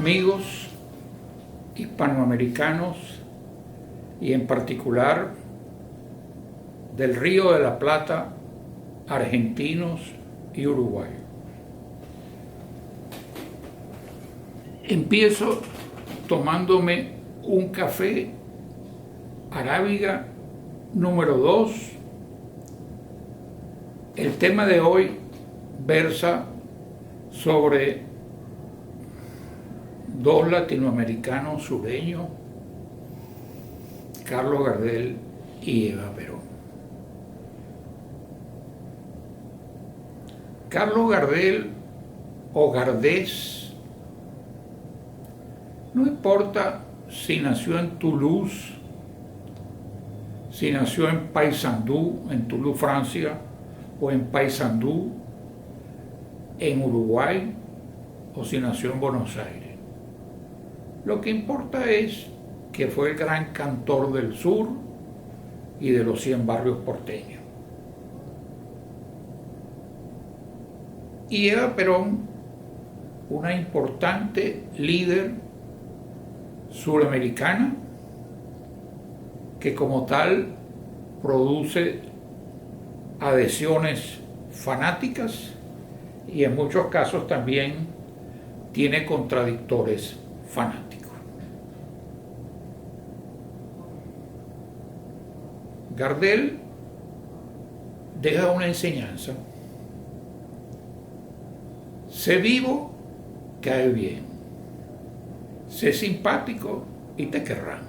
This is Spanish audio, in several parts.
amigos hispanoamericanos y en particular del Río de la Plata, argentinos y uruguayos. Empiezo tomándome un café arábiga número 2. El tema de hoy versa sobre dos latinoamericanos sureños, Carlos Gardel y Eva Perón. Carlos Gardel o Gardés, no importa si nació en Toulouse, si nació en Paysandú, en Toulouse, Francia, o en Paysandú, en Uruguay, o si nació en Buenos Aires. Lo que importa es que fue el gran cantor del sur y de los 100 barrios porteños. Y Eva Perón, una importante líder suramericana que como tal produce adhesiones fanáticas y en muchos casos también tiene contradictores fanáticos. Gardel deja una enseñanza: sé vivo, cae bien, sé simpático y te querrán.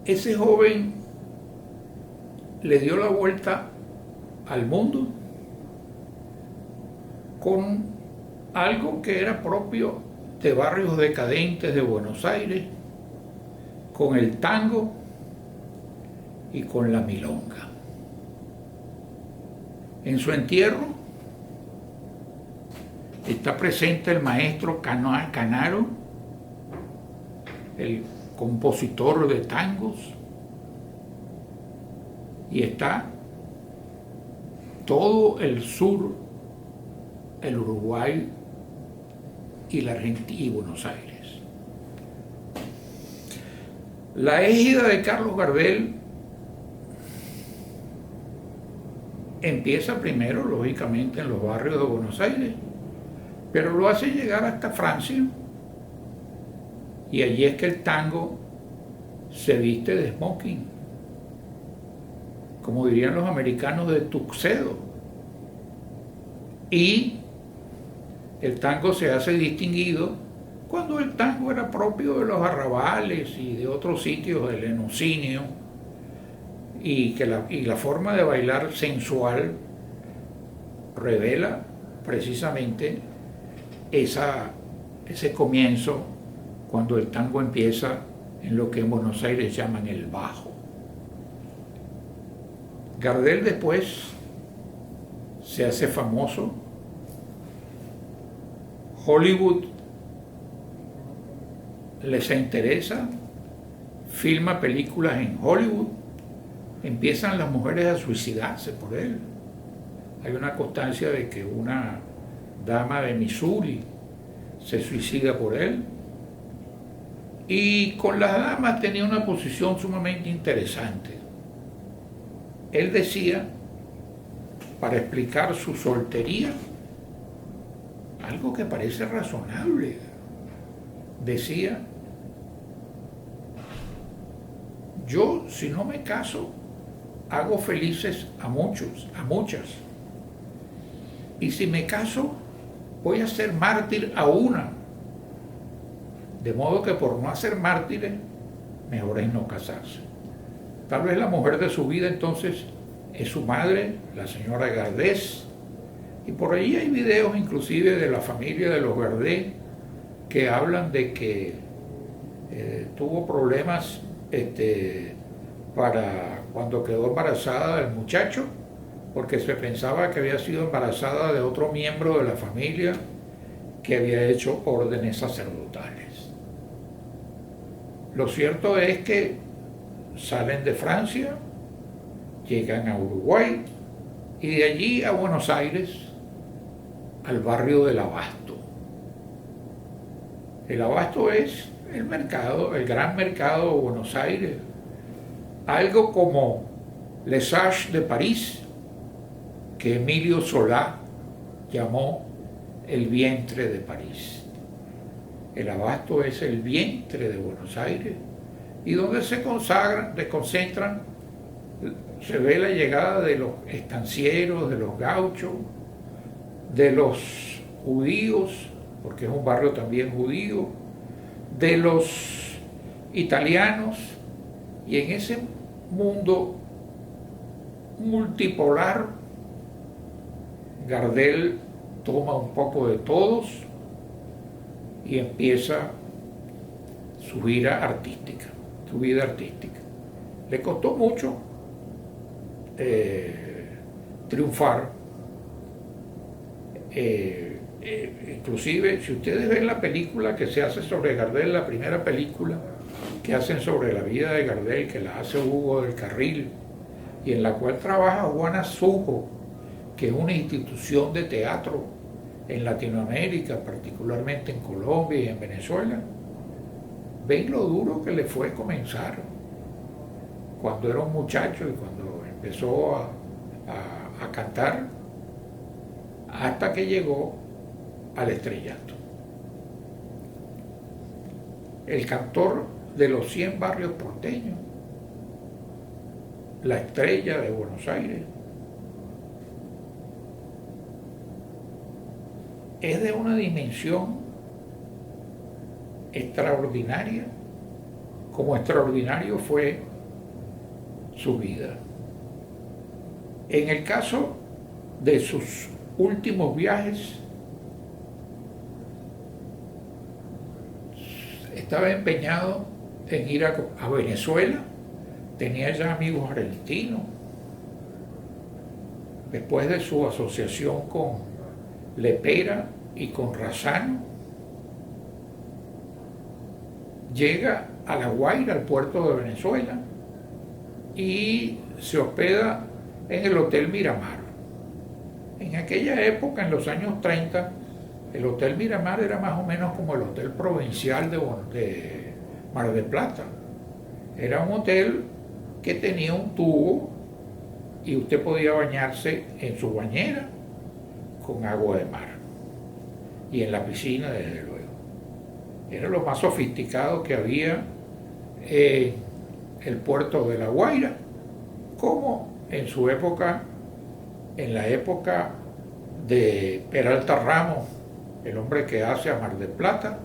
Ese joven le dio la vuelta al mundo con algo que era propio de barrios decadentes de Buenos Aires, con el tango y con la milonga. En su entierro está presente el maestro Canaro, el compositor de tangos, y está todo el sur, el Uruguay y la Argentina y Buenos Aires. La égida de Carlos Gardel empieza primero, lógicamente, en los barrios de Buenos Aires, pero lo hace llegar hasta Francia, y allí es que el tango se viste de smoking, como dirían los americanos, de tuxedo, y el tango se hace distinguido cuando el tango era propio de los arrabales y de otros sitios del enocinio, y la forma de bailar sensual revela precisamente ese comienzo, cuando el tango empieza en lo que en Buenos Aires llaman el bajo. Gardel después se hace famoso. Hollywood les interesa, filma películas en Hollywood, empiezan las mujeres a suicidarse por él. Hay una constancia de que una dama de Missouri se suicida por él. Y con las damas tenía una posición sumamente interesante. Él decía, para explicar su soltería, algo que parece razonable, decía: yo, si no me caso, hago felices a muchos, a muchas, y si me caso, voy a ser mártir a una, de modo que por no hacer mártires, mejor es no casarse. Tal vez la mujer de su vida entonces es su madre, la señora Gardés, y por ahí hay videos inclusive de la familia de los Gardés que hablan de que tuvo problemas para cuando quedó embarazada del muchacho, porque se pensaba que había sido embarazada de otro miembro de la familia que había hecho órdenes sacerdotales. Lo cierto es que salen de Francia, llegan a Uruguay y de allí a Buenos Aires, al barrio del Abasto. El Abasto es el mercado, el gran mercado de Buenos Aires, algo como Les Sages de París, que Emilio Solá llamó el vientre de París. El Abasto es el vientre de Buenos Aires y donde se concentran, se ve la llegada de los estancieros, de los gauchos, de los judíos, porque es un barrio también judío, de los italianos, y en ese mundo multipolar Gardel toma un poco de todos y empieza su vida artística. Le costó mucho triunfar. Inclusive, si ustedes ven la película que se hace sobre Gardel, la primera película que hacen sobre la vida de Gardel, que la hace Hugo del Carril, y en la cual trabaja Juana Sujo, que es una institución de teatro en Latinoamérica, particularmente en Colombia y en Venezuela, ven lo duro que le fue comenzar cuando era un muchacho y cuando empezó a cantar, hasta que llegó al estrellato. El cantor de los 100 barrios porteños, la estrella de Buenos Aires, es de una dimensión extraordinaria, como extraordinario fue su vida. En el caso de sus últimos viajes, estaba empeñado en ir a Venezuela, tenía ya amigos argentinos. Después de su asociación con Lepera y con Razzano, llega a La Guaira, al puerto de Venezuela, y se hospeda en el Hotel Miramar. En aquella época, en los años 30, el Hotel Miramar era más o menos como el Hotel Provincial de Mar del Plata. Era un hotel que tenía un tubo y usted podía bañarse en su bañera con agua de mar y en la piscina, desde luego. Era lo más sofisticado que había en el puerto de La Guaira, como en su época, en la época de Peralta Ramos, el hombre que hace a Mar del Plata.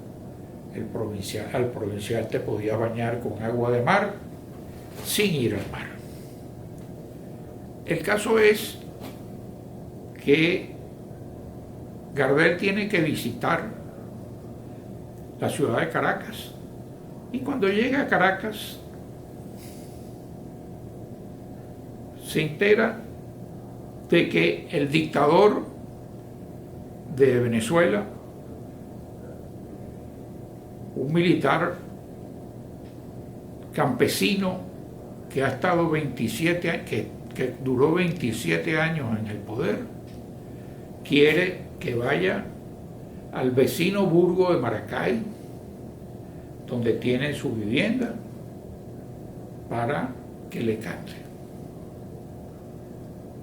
Al provincial te podía bañar con agua de mar sin ir al mar. El caso es que Gardel tiene que visitar la ciudad de Caracas, y cuando llega a Caracas se entera de que el dictador de Venezuela, un militar campesino que ha estado 27 años, que duró 27 años en el poder, quiere que vaya al vecino burgo de Maracay, donde tiene su vivienda, para que le cante.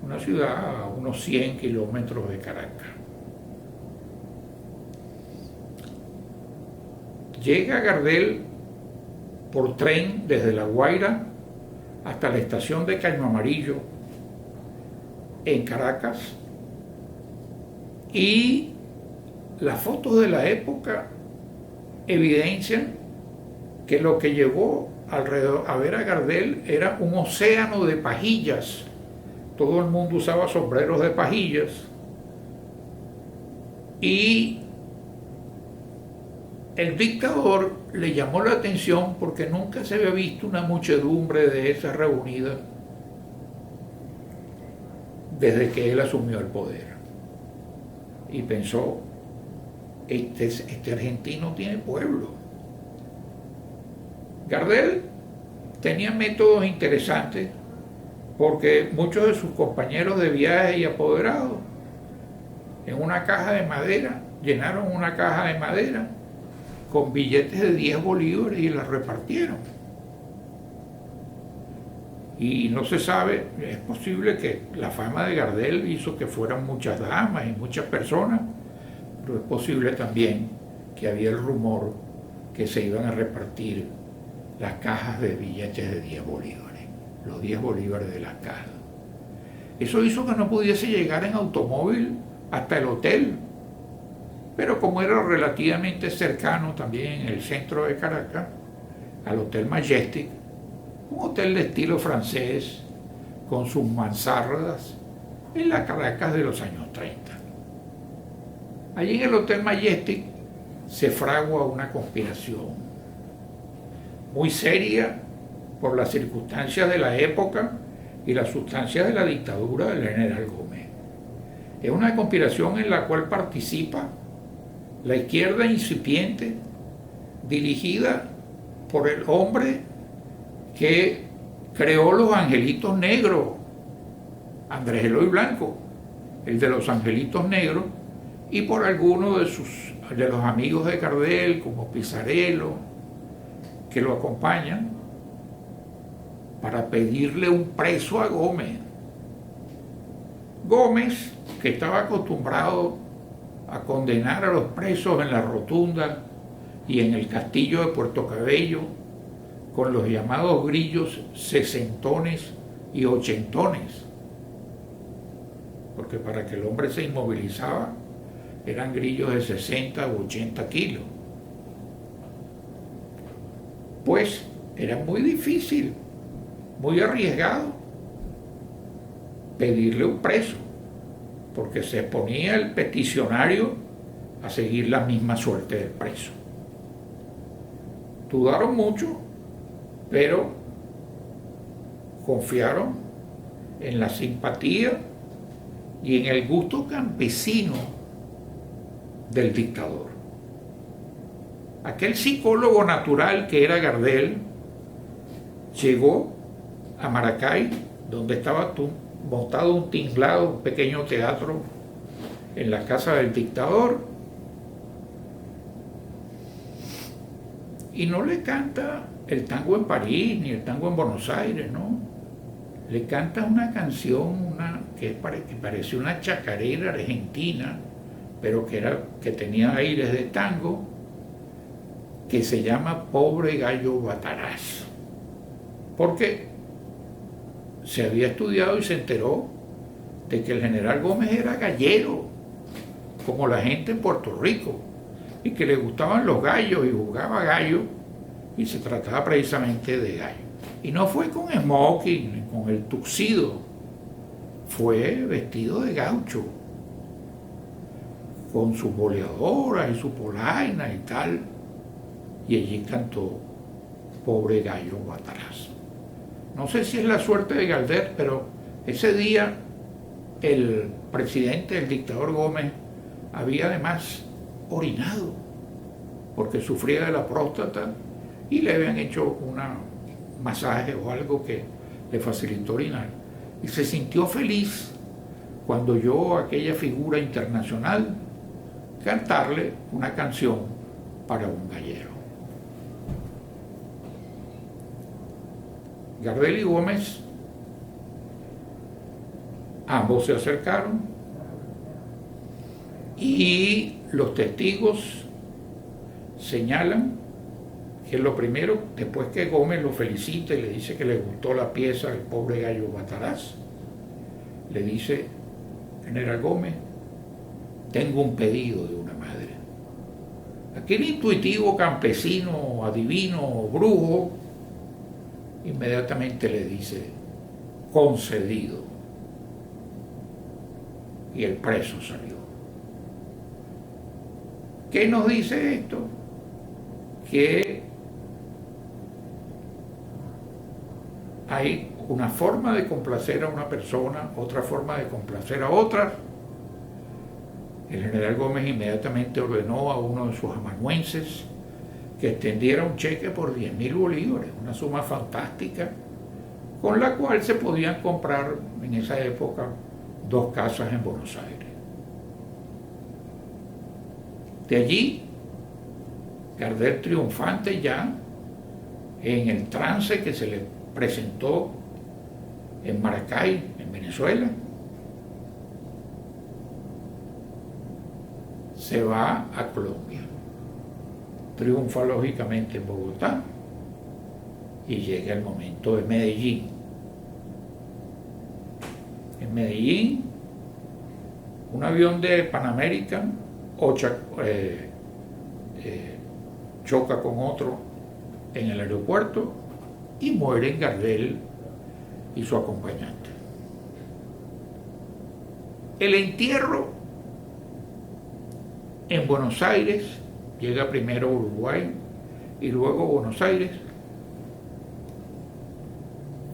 Una ciudad a unos 100 kilómetros de Caracas. Llega Gardel por tren desde La Guaira hasta la estación de Caño Amarillo en Caracas, y las fotos de la época evidencian que lo que llevó alrededor a ver a Gardel era un océano de pajillas. Todo el mundo usaba sombreros de pajillas, y el dictador le llamó la atención porque nunca se había visto una muchedumbre de esas reunidas desde que él asumió el poder. Y pensó, este argentino tiene pueblo. Gardel tenía métodos interesantes, porque muchos de sus compañeros de viaje y apoderados en una caja de madera, llenaron una caja de madera con billetes de 10 bolívares y las repartieron. Y no se sabe, es posible que la fama de Gardel hizo que fueran muchas damas y muchas personas, pero es posible también que había el rumor que se iban a repartir las cajas de billetes de 10 bolívares, los 10 bolívares de las cajas. Eso hizo que no pudiese llegar en automóvil hasta el hotel, pero como era relativamente cercano también en el centro de Caracas, al Hotel Majestic, un hotel de estilo francés con sus mansardas en la Caracas de los años 30. Allí en el Hotel Majestic se fragua una conspiración muy seria por las circunstancias de la época y las sustancias de la dictadura del general Gómez. Es una conspiración en la cual participa la izquierda incipiente, dirigida por el hombre que creó los angelitos negros, Andrés Eloy Blanco, el de los angelitos negros, y por algunos de los amigos de Gardel, como Pizarello, que lo acompañan para pedirle un preso a Gómez. Gómez, que estaba acostumbrado a condenar a los presos en la Rotunda y en el castillo de Puerto Cabello, con los llamados grillos sesentones y ochentones, porque para que el hombre se inmovilizaba eran grillos de 60 u 80 kilos. Pues era muy difícil, muy arriesgado pedirle un preso, porque se exponía el peticionario a seguir la misma suerte del preso. Dudaron mucho, pero confiaron en la simpatía y en el gusto campesino del dictador. Aquel psicólogo natural que era Gardel llegó a Maracay, donde estaba montado un tinglado, un pequeño teatro en la casa del dictador, y no le canta el tango en París ni el tango en Buenos Aires, ¿no? Le canta una canción que parecía una chacarera argentina, pero que tenía aires de tango, que se llama Pobre Gallo Bataraz, porque se había estudiado y se enteró de que el general Gómez era gallero, como la gente en Puerto Rico, y que le gustaban los gallos y jugaba gallo, y se trataba precisamente de gallo. Y no fue con smoking ni con el tuxido, fue vestido de gaucho, con sus boleadoras y su polaina y tal, y allí cantó Pobre Gallo Bataraz. No sé si es la suerte de Gardel, pero ese día el presidente, el dictador Gómez, había además orinado, porque sufría de la próstata y le habían hecho un masaje o algo que le facilitó orinar. Y se sintió feliz cuando oyó a aquella figura internacional cantarle una canción para un gallero. Gardel y Gómez, ambos se acercaron y los testigos señalan que lo primero, después que Gómez lo felicita y le dice que le gustó la pieza del Pobre Gallo Bataraz, le dice: General Gómez, tengo un pedido de una madre. Aquel intuitivo campesino, adivino, brujo, inmediatamente le dice: concedido. Y el preso salió. ¿Qué nos dice esto? Que hay una forma de complacer a una persona, otra forma de complacer a otra. El general Gómez inmediatamente ordenó a uno de sus amanuenses que extendiera un cheque por 10.000 bolívares, una suma fantástica, con la cual se podían comprar en esa época 2 casas en Buenos Aires. De allí, Gardel triunfante ya en el trance que se le presentó en Maracay, en Venezuela, se va a Colombia, triunfa lógicamente en Bogotá y llega el momento de Medellín. En Medellín, un avión de Pan American choca con otro en el aeropuerto y mueren Gardel y su acompañante. El entierro en Buenos Aires, llega primero Uruguay y luego Buenos Aires,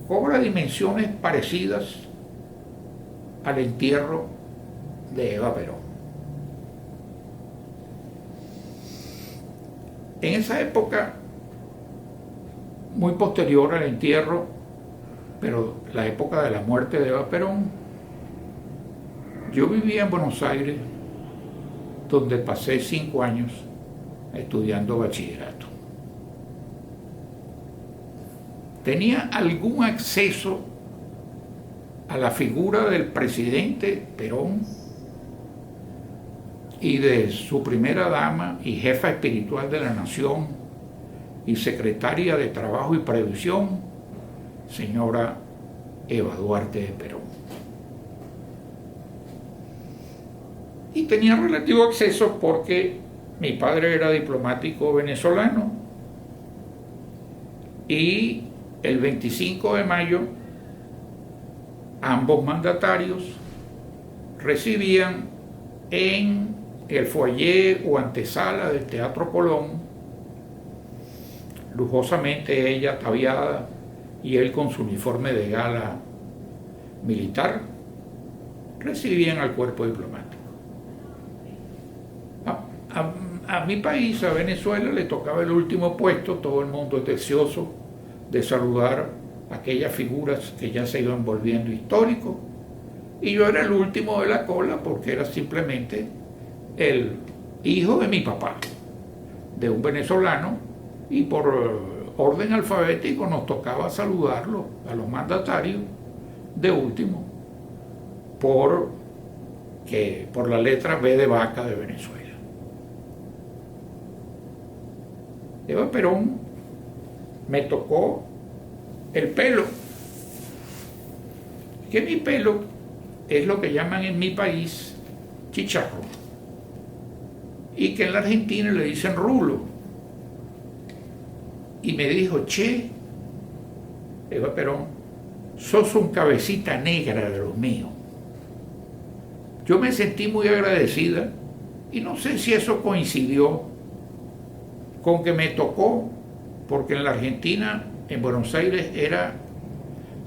cobra dimensiones parecidas al entierro de Eva Perón. En esa época, muy posterior al entierro, pero la época de la muerte de Eva Perón, yo vivía en Buenos Aires, donde pasé 5 años estudiando bachillerato. Tenía algún acceso a la figura del presidente Perón y de su primera dama y jefa espiritual de la nación y secretaria de Trabajo y Previsión, señora Eva Duarte de Perón. Y tenía relativo acceso porque mi padre era diplomático venezolano y el 25 de mayo ambos mandatarios recibían en el foyer o antesala del Teatro Colón, lujosamente ella ataviada y él con su uniforme de gala militar, recibían al cuerpo diplomático. A mi país, a Venezuela, le tocaba el último puesto, todo el mundo es deseoso de saludar a aquellas figuras que ya se iban volviendo históricos, y yo era el último de la cola porque era simplemente el hijo de mi papá, de un venezolano, y por orden alfabético nos tocaba saludarlo a los mandatarios de último por la letra B de vaca de Venezuela. Eva Perón me tocó el pelo, que mi pelo es lo que llaman en mi país chicharro y que en la Argentina le dicen rulo. Y me dijo: che, Eva Perón, sos un cabecita negra de los míos. Yo me sentí muy agradecida y no sé si eso coincidió con que me tocó, porque en la Argentina, en Buenos Aires,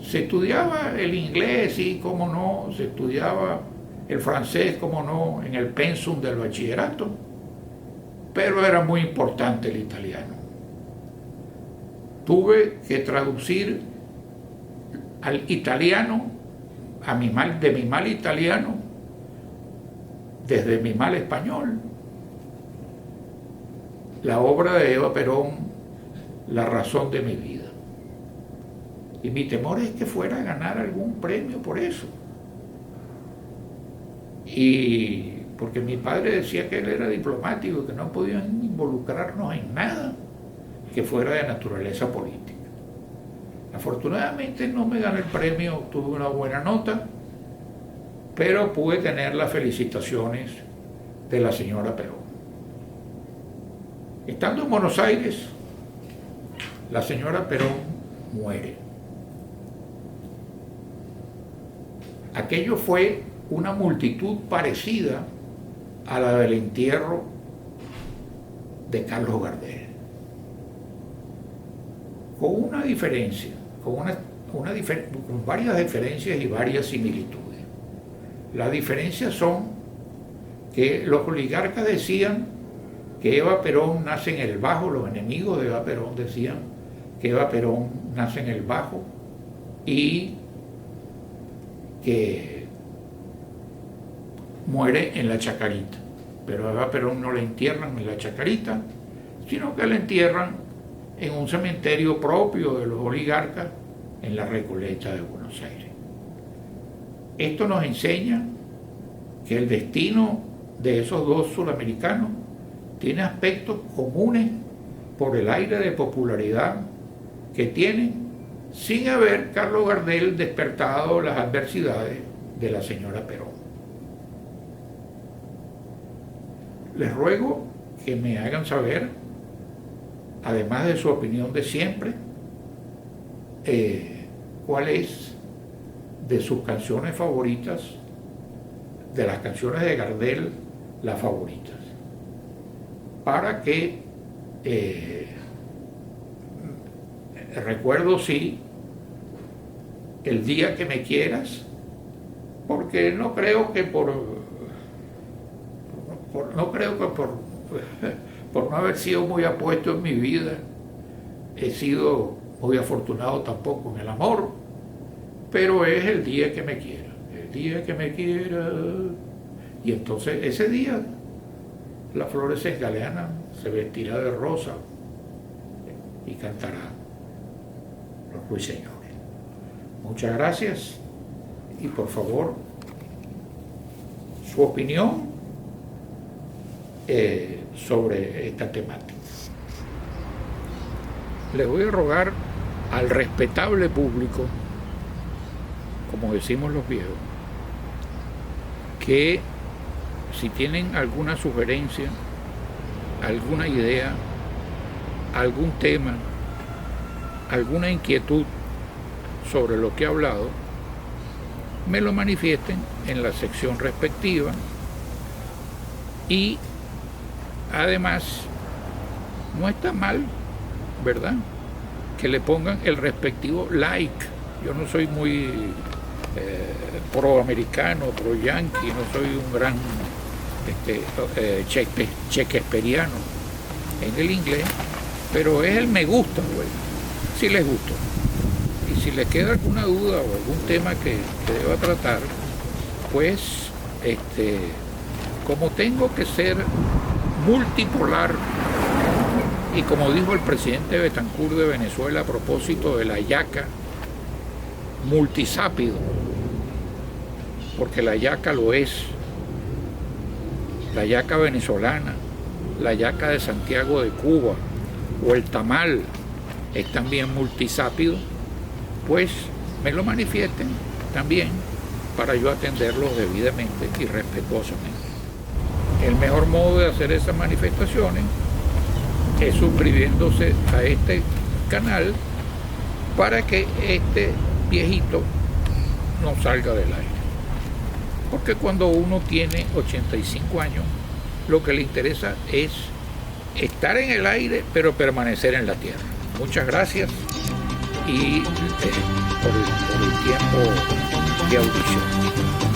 se estudiaba el inglés y, cómo no, se estudiaba el francés, cómo no, en el pensum del bachillerato, pero era muy importante el italiano. Tuve que traducir al italiano, de mi mal italiano, desde mi mal español, la obra de Eva Perón, La razón de mi vida. Y mi temor es que fuera a ganar algún premio por eso. Y porque mi padre decía que él era diplomático, que no podían involucrarnos en nada que fuera de naturaleza política. Afortunadamente no me gané el premio, tuve una buena nota, pero pude tener las felicitaciones de la señora Perón. Estando en Buenos Aires, la señora Perón muere. Aquello fue una multitud parecida a la del entierro de Carlos Gardel, con una diferencia, con varias diferencias y varias similitudes. Las diferencias son que los oligarcas decían que Eva Perón nace en el Bajo, los enemigos de Eva Perón decían que Eva Perón nace en el Bajo y que muere en la Chacarita. pero a Eva Perón no la entierran en la Chacarita, sino que la entierran en un cementerio propio de los oligarcas en la Recoleta de Buenos Aires. Esto nos enseña que el destino de esos dos sudamericanos tiene aspectos comunes por el aire de popularidad que tienen, sin haber Carlos Gardel despertado las adversidades de la señora Perón. Les ruego que me hagan saber, además de su opinión de siempre, cuál es de sus canciones favoritas, de las canciones de Gardel, las favoritas, para que recuerdo sí El día que me quieras, porque no creo que por no haber sido muy apuesto en mi vida he sido muy afortunado tampoco en el amor, pero es el día que me quiera, el día que me quiera. Y entonces ese día las flores se engaleanan, se vestirá de rosa y cantará los ruiseñores. Muchas gracias y por favor su opinión sobre esta temática. Le voy a rogar al respetable público, como decimos los viejos, que si tienen alguna sugerencia, alguna idea, algún tema, alguna inquietud sobre lo que he hablado, me lo manifiesten en la sección respectiva y además no está mal, ¿verdad?, que le pongan el respectivo like. Yo no soy muy pro-americano, pro-yankee, no soy un gran shakespeariano en el inglés, pero es el me gusta, güey, si les gustó. Y si les queda alguna duda o algún tema que deba tratar, pues como tengo que ser multipolar, y como dijo el presidente Betancur de Venezuela a propósito de la yaca, multisápido, porque la yaca lo es, la yaca venezolana, la yaca de Santiago de Cuba o el tamal es también multisápido, pues me lo manifiesten también para yo atenderlos debidamente y respetuosamente. El mejor modo de hacer esas manifestaciones es suscribiéndose a este canal para que este viejito no salga del aire. Porque cuando uno tiene 85 años, lo que le interesa es estar en el aire, pero permanecer en la tierra. Muchas gracias y por el tiempo de audición.